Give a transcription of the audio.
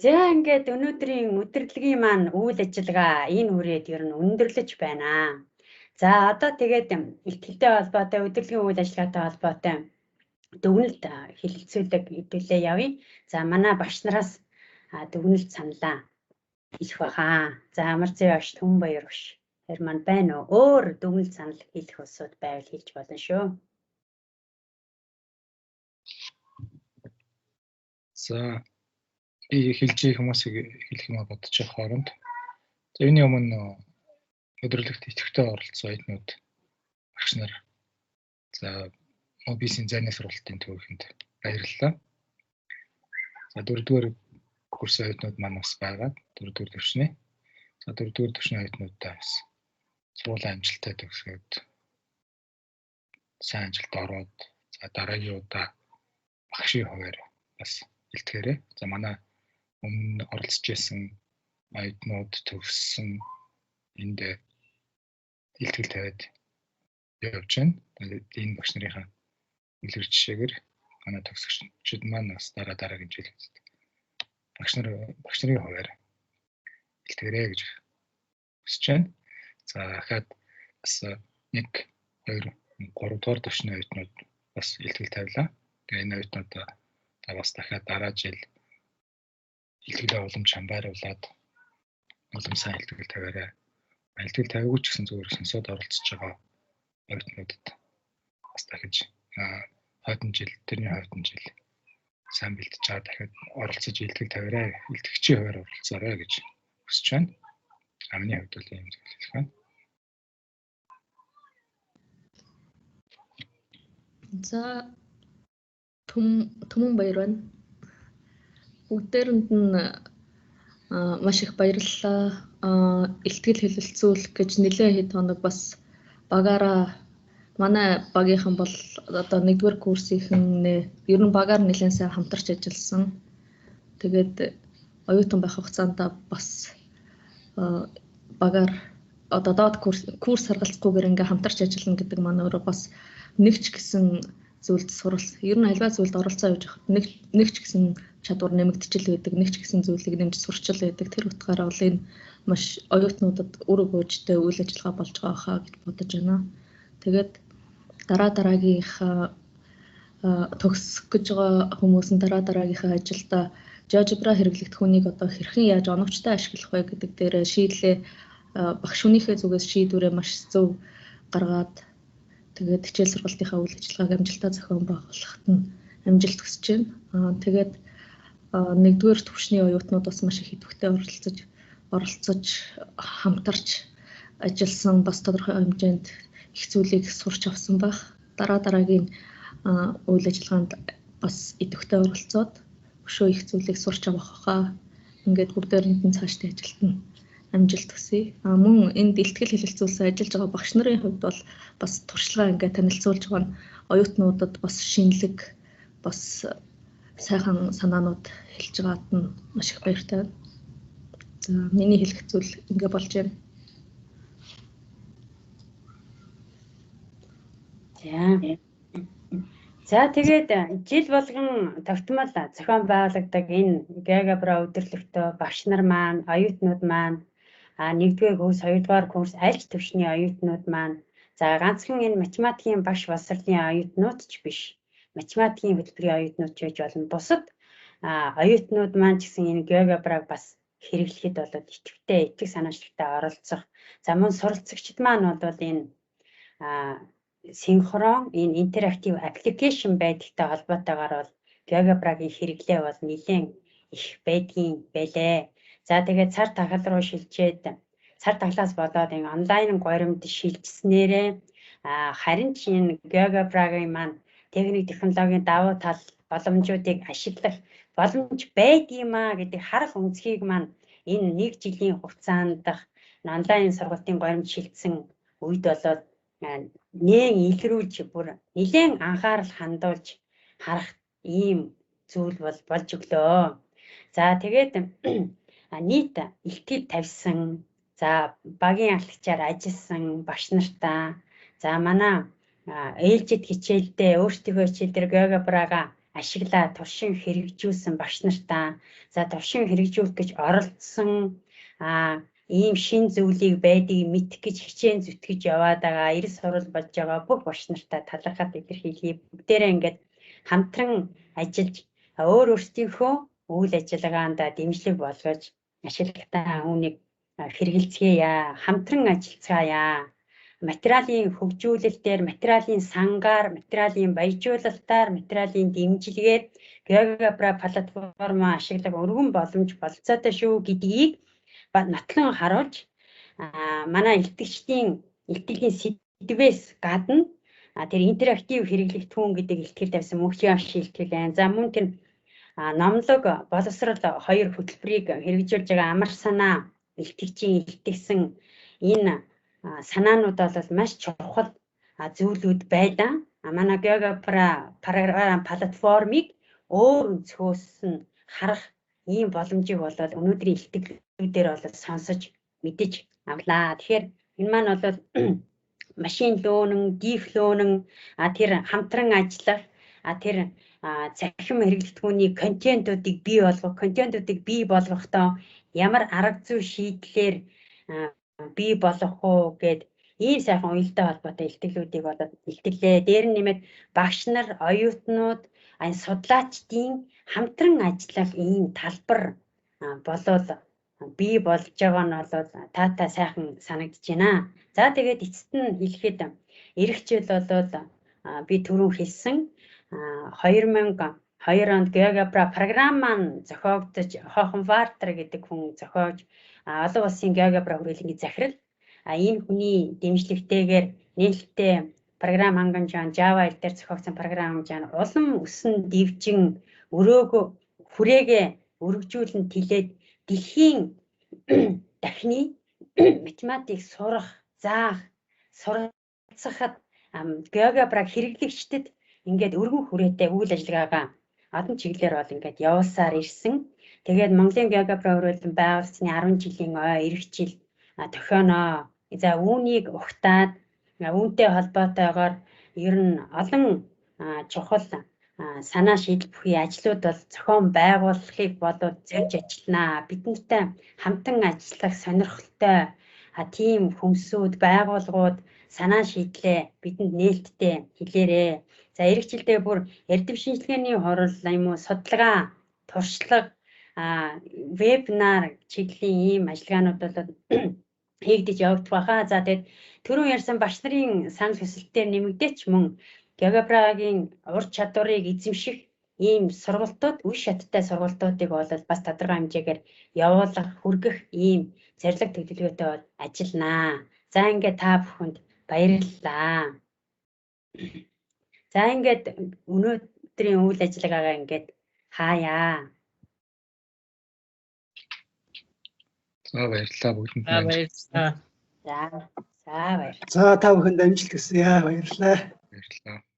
За ингээд өнөөдрийн удирдлагын маань үйл ажиллагаа энэ үрээд ер нь өндөрлөж байна. За одоо тэгээд ихтэй холбоотой удирдлагын үйл ажиллагаатай холбоотой дүгнэлт хэлэлцүүлэг хэдүүлээ явъя. За манай багш нараас дүгнэлт саналаа хэлэх баха. За амар зүй агш Түмэн Баяр багш. Тэр маань байна уу? Өөр дүгнэлт санал хэлэх усуд байвал хэлж болно шүү. За хэлж хүмүүсийг хэлэх юм бодож байгаа хооронд. За үүний өмнө өдрөлгт идэвхтэй оролцсон оюутнууд багш нар за бизнес зайны сургалтын төвөөрөнд баярлалаа. За 4-р курсын оюутнууд маань бас байгаа. 4-р төвшний. За 4-р төвшний оюутнуудаа бас сургуулийн амжилттай төгсөөд сайн ажилд ороод за дараагийн удаа багшийн хуваар бас илтгээрэй. За манай өмнө оролцож байсан оюутнууд төгссөн энд илтгэл тавиад явж байна. Энэ багш нарынхаа үлгэр жишээгээр манай төгсөгчид маань бас дараагийн жил багш нарын хуваар илтгээрэй гэж хүсэж байна. За дахиад бас 1, 2, 3 дугаар төвшний оюутнууд бас илтгэл тавилаа. Тэгээ энэ оюутнуудаа бас дахиад дараа жил илтгэлийн уламж хамбааруулад улам сайн илтгэл тавиарай. Илтгэл тавиагүй ч гэсэн зүгээр сонсоод оролцож байгаа оюутнуудад бас дахиж тэрний хойдон жил сайн бэлтэж байгаа дахиад оролцож илтгэл тавиарай. Илтгэгчийн хуваар оролцоорой гэж хүсэж байна. Миний хувьд бол ийм зүйл хэлэх байна. За Түмэн Баяр байна. Бүгдээрэнд нь маш их баярлалаа. Илтгэл хэлэлцүүлэх гэж нэлээд хэд хоног бас багаараа манай багийнхан бол одоо 1-р курсийнхэн ер нь багаар нэлээд сайн хамтарч ажилласан. Тэгээд оюутан байх хугацаанд бас багаар одоо доод курс харгалзахгүйгээр ингээ хамтарч ажиллана гэдэг маань өөрөө бас нэг ч гэсэн зүйлд суралц. Ер нь альва зүйлд оролцоо явж байхад нэг ч гэсэн чадвар нэмэгдчихэл байдаг, нэг ч гэсэн зүйлийг нэмж сурчил байдаг. Тэр утгаараа бол энэ маш оюутнуудад үр өгөөжтэй үйл ажиллагаа болж байгаа хаа гэж бодож байна. Тэгээд дараагийнхаа төгсөх гэж байгаа хүмүүс нь дараагийнхаа ажилдаа GeoGebra хэрэглэгдэх хүнийг одоо хэрхэн яаж оновчтой ашиглах вэ гэдэг дээр шийдлээ багш хүнийхээ зүгээс шийдвэрээ маш зөв гаргаад тэгээд хичээл сургалтынхаа үйл ажиллагааг амжилттай зохион байгуулахад нь амжилт хүсэж байна. Тэгээд 1-р төвшний оюутнууд бас маш их идэвхтэй оролцож хамтарч ажилласан бас тодорхой хэмжээнд их зүйлийг сурч авсан байх. Дараагийн үйл ажиллагаанд бас идэвхтэй оролцоод өшөө их зүйлийг сурч авах хаа. Ингээд бүгдээрэнд нь цаашдаа ажилтна. Амжилт хүсье. Мөн энд илтгэл хэлэлцүүлсэн ажиллаж байгаа багш нарын хувьд бол бас туршлага ингээд танилцуулж байгаа нь оюутнуудад бас шинэлэг бас сайхан санаанууд хэлж байгаад нь маш их баяртай. За миний хэлэх зүйл ингээд болж байна. За тэгээд жил болгон тогтмол зохион байгуулагддаг энэ GeoGebra өдөрлөгтөө багш нар маань, оюутнууд маань 1-р курс, 2-р курс аль ч төвшний оюутнууд маань за ганцхан энэ математикийн багш боловсролын оюутнууд ч биш. Математикийн хөтөлбөрийн оюутнууд ч гэж болон бусад оюутнууд маань ч гэсэн энэ GeoGebra-г бас хэрэглэхэд болоод идэвхтэй этик санаачлагтай оролцох. За мөн суралцагчид маань бол энэ синхрон энэ интерактив аппликейшн байдагтай холбоотойгоор бол GeoGebra-гийн хэрэглээ бол нэлээд их байдгийн байлээ. За тэгээд цар тахал руу шилжээд цар таглаас болоод энэ онлайн горимд шилжснээрээ харин ч энэ GeoGebra-гийн маань техник технологийн давуу тал боломжуудыг ашиглах боломж байдгиймаа гэдэг харах өнцгийг маань энэ 1 жилийн хугацаанд онлайн сургалтын горимд шилжсэн үед болоод нээн илрүүлж бүр нэлээд анхаарал хандуулж харах ийм зүйл болж өглөө. За тэгээд нийт илтгэл тавьсан, за багийн алхачаар ажилласан багш нартаа, за манай ээлжид хичээлдээ өөрсдийнхөө хичээл дээр GeoGebra-га ашиглаад туршин хэрэгжүүлсэн багш нартаа за туршин хэрэгжүүлэх гэж оролцсон ийм шин зүйлийг байдгийг мэдэх гэж хичээн зүтгэж яваад байгаа эрс сурал болж байгаа бүх багш нартаа талархаад илэрхийлье. Бүгдээрээ ингээд хамтран ажиллаж өөр өөрсдийнхөө үйл ажиллагаанд дэмжлэг болгож ашиглагтай үүнийг хэрэгэлцгээе. Хамтран ажиллацгаая. Материалын хөгжүүлэлтээр, материалын сангаар, материалын баяжуулалтаар, материалын дэмжлэгээр GeoGebra платформ ашиглах өргөн боломж болцоотой шүү гэдгийг нотлон харуулж манай илтгэгчдийн сэтгэвээс гадна тэр интерактив хэрэглэгдэхүүн гэдэг илтгэл тавьсан мөнхлийн авшиг илтгэл байна. За мөн тэр номлог боловсрол 2 хөтөлбөрийг хэрэгжүүлж байгаа амар санаа илтгэгчийн илтгэсэн энэ санаанууд бол маш чухал зүйлүүд байдаг. Манай GeoGebra платформыг өөр өнцгөөс нь харах ийм боломжийг бол өнөөдрийн илтгэлүүдээр бол сонсож мэдэж авлаа. Тэгэхээр энэ маань бол машин learning, deep learning тэр хамтран ажиллах тэр цахим хэрэглэгдэхүүний контентуудыг бий болгохдоо ямар арга зүй шийдлэр бий болгох уу гэд ийм сайхан уялдаа холбоотой илтгэлүүдийг болоод илтгэлээ. Дээр нь нэмээд багш нар, оюутнууд, судлаачдын хамтран ажиллах ийм талбар болоод бий болж байгаа нь бол таатай сайхан санагдаж байна. За тэгээд эцэст нь хэлэхэд эх жил бол би түрүүн хэлсэн 2002 онд GeoGebra програм маань зохиогдож Хохон Вартер гэдэг хүн зохиож олон улсын GeoGebra хүрээлэнгийн захирал энэ хүний дэмжлэгтэйгээр нээлттэй програм хангамжаан Java хэл дээр зохиогдсон програм хангамжаан улам өсөн дэвжин хүрээгээ өргөжүүлэн тэлээд дэлхийн дахны математик сурах, заах, суралцахад GeoGebra хэрэглэгчдэд ингээд өргөн хүрээтэй үйл ажиллагаагаа олон чиглэлээр бол ингээд явуулсаар ирсэн. Тэгээд Монголын GeoGebra хүрээлэн байгуулсны 10 жилийн эх жил тохионоо. За үүнийг ухтаад үүнтэй холбоотойгоор ер нь олон чухал санаа шийдэл бүхий ажлууд бол зохион байгуулахыг болоод зорж ажилланаа. Бидэнтэй хамтан ажиллах сонирхолтой тийм хүмсүүд, байгууллагууд санаа шийдлээ бидэнд нээлттэй хэлээрээ. За эх жилдээ бүр эрдэм шинжилгээний хурал юм уу судалгаа, туршлага, вебинар чиглэлийн ийм ажиллагаанууд бол хийгдэж явагдах байхаа. За тэгээд түрүүн ярьсан багш нарын санал хүсэлтээр нэмэгдээч мөн GeoGebra-гийн ур чадварыг эзэмших ийм сургалтууд, үе шаттай сургалтуудыг бол бас тодорхой хэмжээгээр явуулах, хүргэх ийм зорилго төлөвлөгөөтэй ажилланаа. За ингээд та бүхэнд баярлалаа. За ингээд өнөөдрийн үйл ажиллагаагаа ингээд хааяа. За баярлалаа бүгдэнд. Баярлалаа. За баярлалаа. За та бүхэнд амжилт хүсье. Баярлалаа. Баярлалаа.